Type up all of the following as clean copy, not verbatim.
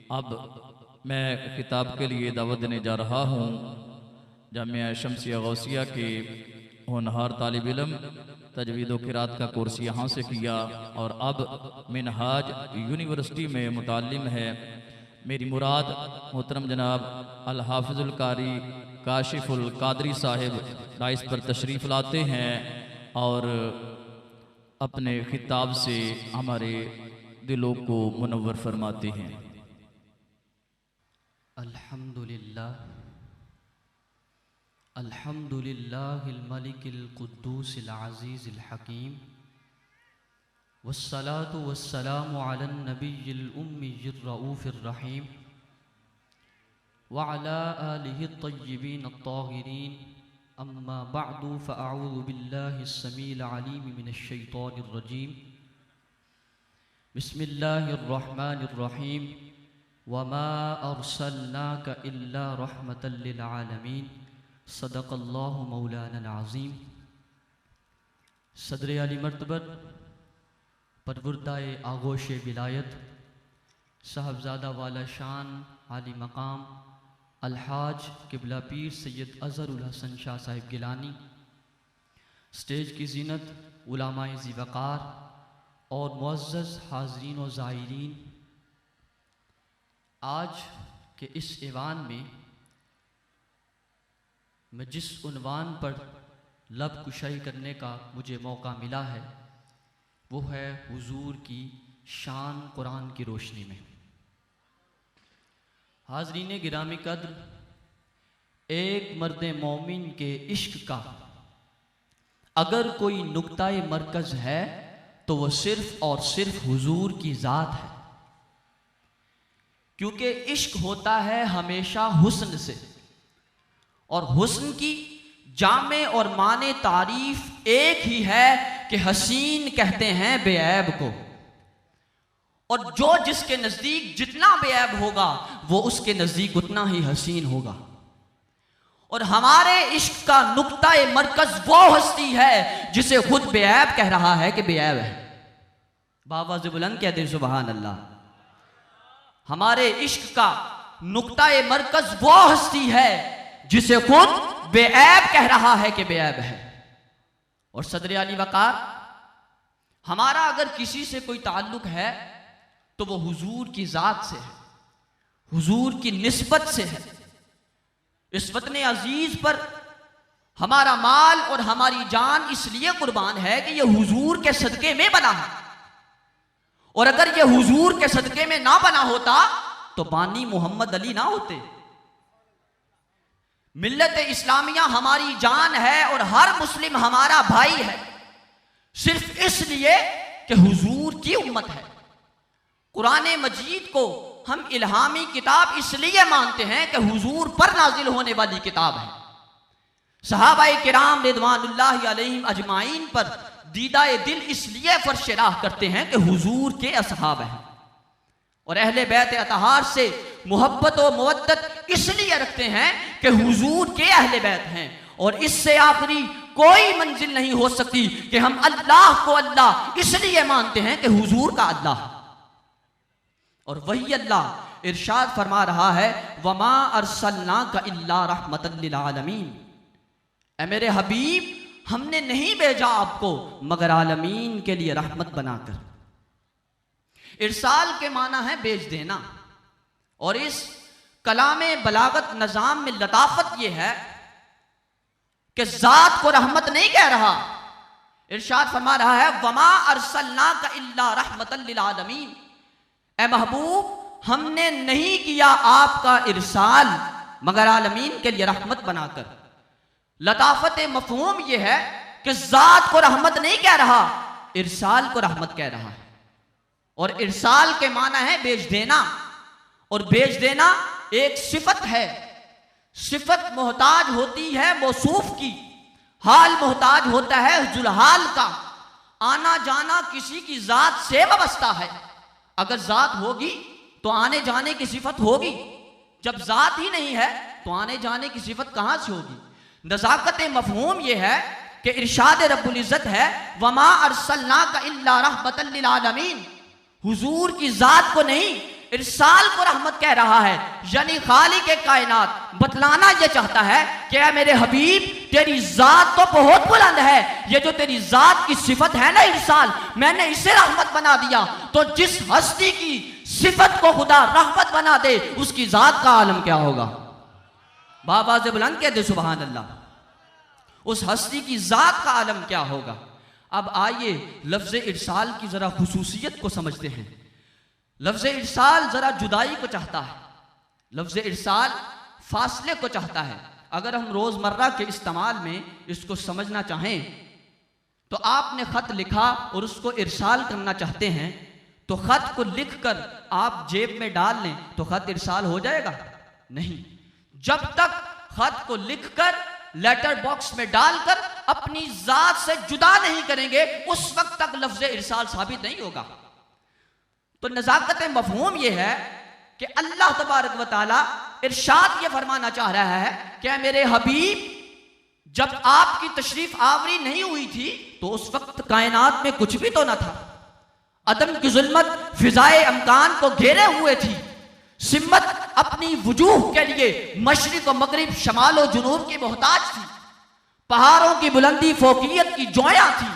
अब मैं किताब के लिए दावत देने जा रहा हूँ। जामिया शमसिया गौसिया के होनहार तालिब इल्म तजवीद व क़िरात का कोर्स यहाँ से किया और अब मिनहाज यूनिवर्सिटी में मुतालिम है। मेरी मुराद मोहतरम जनाब अल हाफिजुल कारी काशिफुल कादरी साहिब राइस पर तशरीफ़ लाते हैं और अपने खिताब से हमारे दिलों को मुनव्वर फरमाते हैं। अल्हम्दुलिल्लाह अल्हम्दुलिल्लाहिल मलिकिल कुद्दूसिल अज़ीज़िल हकीम वस्सलातु वस्सलामु अलन नबिय्यिल उम्मिय्यिर रऊफ़िर रहीम व अला आलिहि तय्यिबीन अत्ताहिरीन अम्मा बअदु फ़अऊज़ु बिल्लाहिस समीइल अलीम मिनश शैतानिर रजीम बिस्मिल्लाहिर रहमानिर रहीम वमा अर्सलनाका इल्ला रहमतल लिल आलमीन सदक़ल्लाहु मौलाना अज़ीम। सदर अली मर्तबत परवरदाए आगोश विलायत साहबजादा वाला शान आली मकाम अलहाज किबला पीर सैयद अज़हरुल हसन शाह साहिब गिलानी, स्टेज की जीनत उलामाए ज़ीवकार और मुअज़्ज़ज़ हाज़रीन व ज़ाहिरीन, आज के इस ऐवान में मैं जिस उन्वान पर लब कुशाई करने का मुझे मौका मिला है वो है हुजूर की शान कुरान की रोशनी में। हाज़रीन गिरामी कद्र, एक मर्द मोमिन के इश्क का अगर कोई नुक्ताए मरकज़ है तो वो सिर्फ और सिर्फ हुजूर की ज़ात है, क्योंकि इश्क होता है हमेशा हुस्न से और हुस्न की जामे और माने तारीफ एक ही है कि हसीन कहते हैं बेऐब को, और जो जिसके नज़दीक जितना बेऐब होगा वो उसके नज़दीक उतना ही हसीन होगा। और हमारे इश्क का नुक्ता-ए मरकज़ वो हस्ती है जिसे खुद बेऐब कह रहा है कि बेऐब है। बावाज़ बुलंद कहते हैं सुबहान अल्लाह। हमारे इश्क का नुक्ता-ए मरकज़ वो हस्ती है जिसे खुद बेऐब कह रहा है कि बेऐब है। और सदर अली वकार, हमारा अगर किसी से कोई ताल्लुक है तो वो हुजूर की ज़ात से है, हुजूर की निस्बत से है। इस वतन अजीज पर हमारा माल और हमारी जान इसलिए कुर्बान है कि यह हुजूर के सदके में बना है, और अगर यह हुजूर के सदके में ना बना होता तो बानी मोहम्मद अली ना होते। मिल्लत इस्लामिया हमारी जान है और हर मुस्लिम हमारा भाई है, सिर्फ इसलिए कि हुजूर की उम्मत है। कुरान मजीद को हम इल्हामी किताब इसलिए मानते हैं कि हुजूर पर नाजिल होने वाली किताब है। सहाबाए किराम रिदवानुल्लाहि अलैहिम अजमाइन पर दीदाए दिल इसलिए फर्श राह करते हैं कि हुजूर के असहाब हैं, और अहले बैत अतहार से मोहब्बत और मवद्दत इसलिए रखते हैं कि हुजूर के अहले बैत हैं। और इससे आखिरी कोई मंजिल नहीं हो सकती कि हम अल्लाह को अल्लाह इसलिए मानते हैं कि हुजूर का अल्लाह। और वही अल्लाह इरशाद फरमा रहा है, वमा अर्सलनाका इल्ला रहमतल लिल आलमीन, ऐ मेरे हबीब हमने नहीं भेजा आपको मगर आलमीन के लिए रहमत बनाकर। इरसाल के माना है भेज देना, और इस कलामे बलागत निजाम में लताफत यह है कि जात को रहमत नहीं कह रहा, इरशाद फरमा रहा है वमा अर्सलनाका इल्ला रहमतल लिल आलमीन, ऐ महबूब हमने नहीं किया आपका इरसाल मगर आलमीन के लिए रहमत बनाकर। लताफत मफहूम यह है कि जात को रहमत नहीं कह रहा, इरसाल को रहमत कह रहा है। और इरसाल के माना है भेज देना, और भेज देना एक सिफत है। सिफत मोहताज होती है मौसूफ की, हाल मोहताज होता है जुलहाल का। आना जाना किसी की जात से वाबस्ता है, अगर जात होगी तो आने जाने की सिफत होगी, जब जात ही नहीं है तो आने जाने की सिफत कहां से होगी। नज़ाकत मफहूम यह है कि इरशाद रब्बुल इज़्ज़त है वमा अरसलनाका इल्ला रहमतल लिल आलमीन, हुजूर की जात को नहीं इरसाल को रहमत कह रहा है, यानी खालिक के कायनात बतलाना यह चाहता है कि ऐ मेरे हबीब, तेरी जात तो बहुत बुलंद है, ये जो तेरी जात की सिफत है ना इरसाल, मैंने इसे रहमत बना दिया। तो जिस हस्ती की सिफत को खुदा रहमत बना दे, उसकी जात का आलम क्या होगा? बाबा से बुलंद कह दे सुभान अल्लाह। उस हस्ती की जात का आलम क्या होगा? अब आइए लफ्ज़ इरसाल की जरा खुसूसियत को समझते हैं। लफ्ज़ इरसाल जरा जुदाई को चाहता है, लफ्ज़ इरसाल फासले को चाहता है। अगर हम रोजमर्रा के इस्तेमाल में इसको समझना चाहें तो आपने खत लिखा और उसको इरसाल करना चाहते हैं, तो खत को लिखकर आप जेब में डाल लें तो खत इरसाल हो जाएगा? नहीं। जब तक खत को लिखकर लेटर बॉक्स में डालकर अपनी जात से जुदा नहीं करेंगे, उस वक्त तक लफ्ज़ इरसाल साबित नहीं होगा। तो नज़ाकत मफ़हूम यह है कि अल्लाह तबारक व तआला इरशाद ये फरमाना चाह रहा है कि मेरे हबीब, जब आपकी तशरीफ आवरी नहीं हुई थी तो उस वक्त कायनात में कुछ भी तो न था। अदम की जुल्मत फिजाए अमकान को घेरे हुए थी। सिम्मत अपनी वजूह के लिए मशरिक व मगरिब, शमाल व जुनूब की मोहताज थी। पहाड़ों की बुलंदी फोकियत की जोया थी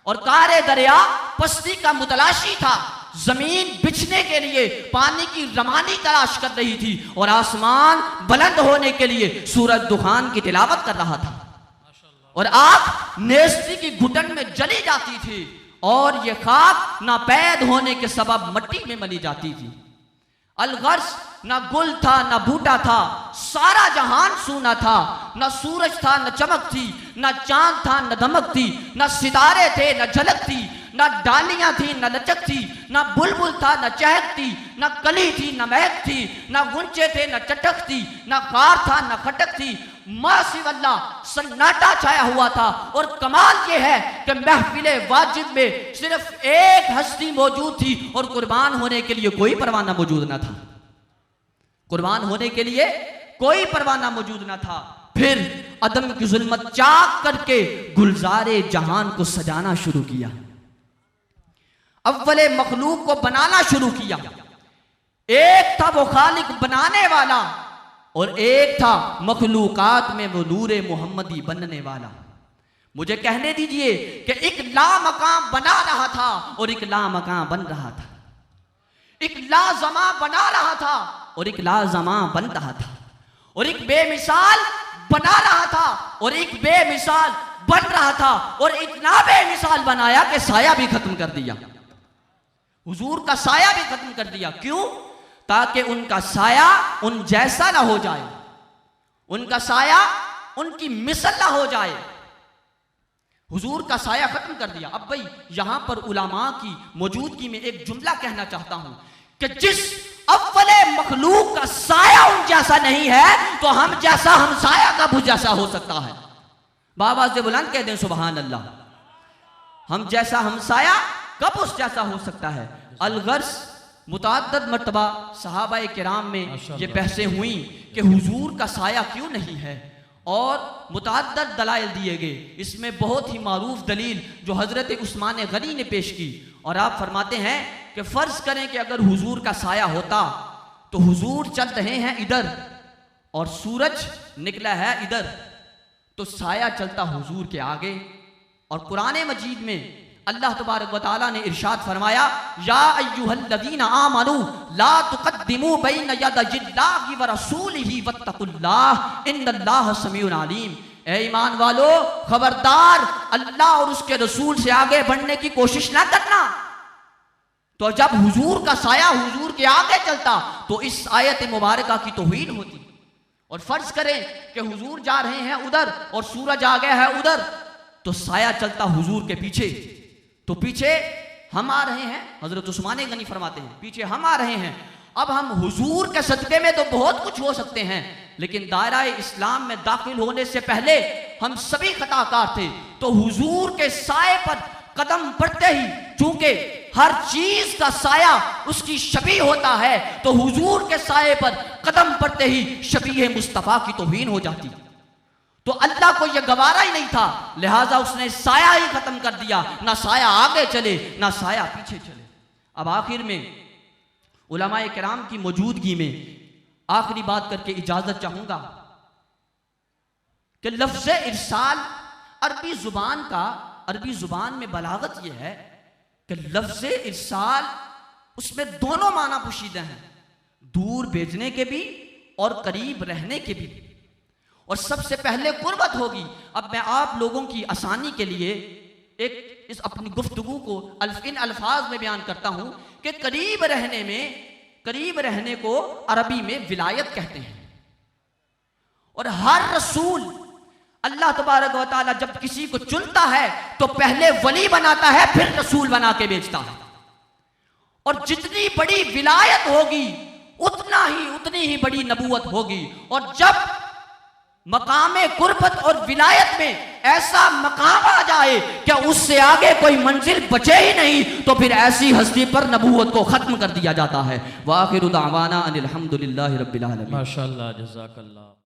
और कारे दरिया पस्ती का मुतलाशी था। जमीन बिछने के लिए पानी की रवानी तलाश कर रही थी और आसमान बुलंद होने के लिए सूरज दुखान की तिलावत कर रहा था और आग नेस्ती की घुटन में जली जाती थी और यह खाक नापैद होने के सबब मट्टी में मली जाती थी। अलगर्स ना गुल था ना बूटा था, सारा जहान सूना था। ना सूरज था न चमक थी, ना चांद था न दमक थी, ना सितारे थे न झलक थी, ना डालियां थी न लचक थी, ना बुलबुल था न चहक थी, ना कली थी न महक थी, ना गुंचे थे न चटक थी, ना कार था न खटक थी। मासिवल्ला सन्नाटा छाया हुआ था। और कमाल ये है कि महफिले वाजिब में सिर्फ एक हस्ती मौजूद थी और कुर्बान होने के लिए कोई परवाना मौजूद ना था। कुर्बान होने के लिए कोई परवाना मौजूद ना था। फिर अदम की जुल्मत चाक करके गुलजारे जहान को सजाना शुरू किया, अव्वले मखलूक को बनाना शुरू किया। एक था वो खालिक बनाने वाला और एक था मखलूकात में वो नूरे मोहम्मदी बनने वाला। मुझे कहने दीजिए कि एक लामकाम बना रहा था और एक लामकाम बन रहा था, एक लाजमा बना रहा था और एक लाजमा बन रहा था, और एक बेमिसाल बना रहा था और एक बेमिसाल बन रहा था, और इतना बेमिसाल बनाया कि साया भी खत्म कर दिया। हुजूर का साया भी खत्म कर दिया। क्यों? ताकि उनका साया उन जैसा ना हो जाए, उनका साया उनकी मिसल ना हो जाए। हुजूर का साया खत्म कर दिया। अब भाई यहां पर उलमा की मौजूदगी में एक जुमला कहना चाहता हूं कि जिस अव्वले मखलूक का साया उन जैसा नहीं है तो हम जैसा हम साया कब उस जैसा हो सकता है? बाबा से बुलंद कह दें सुभान अल्लाह। हम जैसा हम साया कब उस जैसा हो सकता है? अलगर्स मुतअद्दिद मर्तबा सहाबाए किराम में ये बहसें हुई कि हुजूर का साया क्यों नहीं है, और मुतअद्दिद दलाइल दिए गए। इसमें बहुत ही मारूफ दलील जो हजरत उस्मान गनी ने पेश की, और आप फरमाते हैं कि फर्ज करें कि अगर हुजूर का साया होता तो हुजूर चल रहे हैं इधर और सूरज निकला है इधर, तो साया चलता हुजूर के आगे। और कुरान मजीद में अल्लाह तबारक व तआला ने इरशाद फरमाया, या अय्युहल्लज़ीना आमनू ला तुक़द्दिमू बैन यदयिल्लाहि व रसूलिही वत्तकुल्लाह इन्नल्लाह समीउन अलीम। ए ईमान वालो, खबरदार अल्लाह और उसके रसूल से आगे बढ़ने की कोशिश ना करना। तो जब हुजूर का साया हुजूर के आगे चलता तो इस आयत मुबारका की तौहीन होती। और फर्ज करें कि हुजूर जा रहे हैं उधर और सूरज आ गया है उधर, तो साया चलता हुजूर के पीछे, तो पीछे हम आ रहे हैं। हजरत उस्मान गनी फरमाते हैं पीछे हम आ रहे हैं। अब हम हुजूर के सदक़े में तो बहुत कुछ हो सकते हैं, लेकिन दायरा इस्लाम में दाखिल होने से पहले हम सभी खताकार थे। तो हुजूर के साए पर कदम पड़ते ही, चूंकि हर चीज का साया उसकी शबीह होता है, तो हुजूर के साए पर कदम पड़ते ही शबीह मुस्तफ़ा की तौहीन हो जाती। तो अल्लाह को यह गवारा ही नहीं था, लिहाजा उसने साया ही खत्म कर दिया। ना साया आगे चले ना साया पीछे चले। अब आखिर में उलमाए किराम की मौजूदगी में आखिरी बात करके इजाजत चाहूंगा कि लफ्ज़ इरसाल अरबी जुबान में बलागत यह है कि लफ्ज़ इरसाल उसमें दोनों माना पोशीदा हैं, दूर भेजने के भी और करीब रहने के भी। और सबसे पहले कुर्बत होगी। अब मैं आप लोगों की आसानी के लिए एक इस अपनी गुफ्तगू को इन अल्फाज में बयान करता हूं कि करीब रहने को अरबी में विलायत कहते हैं। और हर रसूल अल्लाह तबारक व तआला जब किसी को चुनता है तो पहले वली बनाता है, फिर रसूल बना के भेजता है। और जितनी बड़ी विलायत होगी उतनी ही बड़ी नबूवत होगी। और जब मकामे कुर्बत और विलायत में ऐसा मकाम आ जाए क्या उससे आगे कोई मंजिल बचे ही नहीं, तो फिर ऐसी हस्ती पर नबूवत को खत्म कर दिया जाता है। वाखिरु दावाना अनिल हम्दुलिल्लाहि रब्बिल आलमीन। माशाअल्लाह, जज़ाकल्लाह।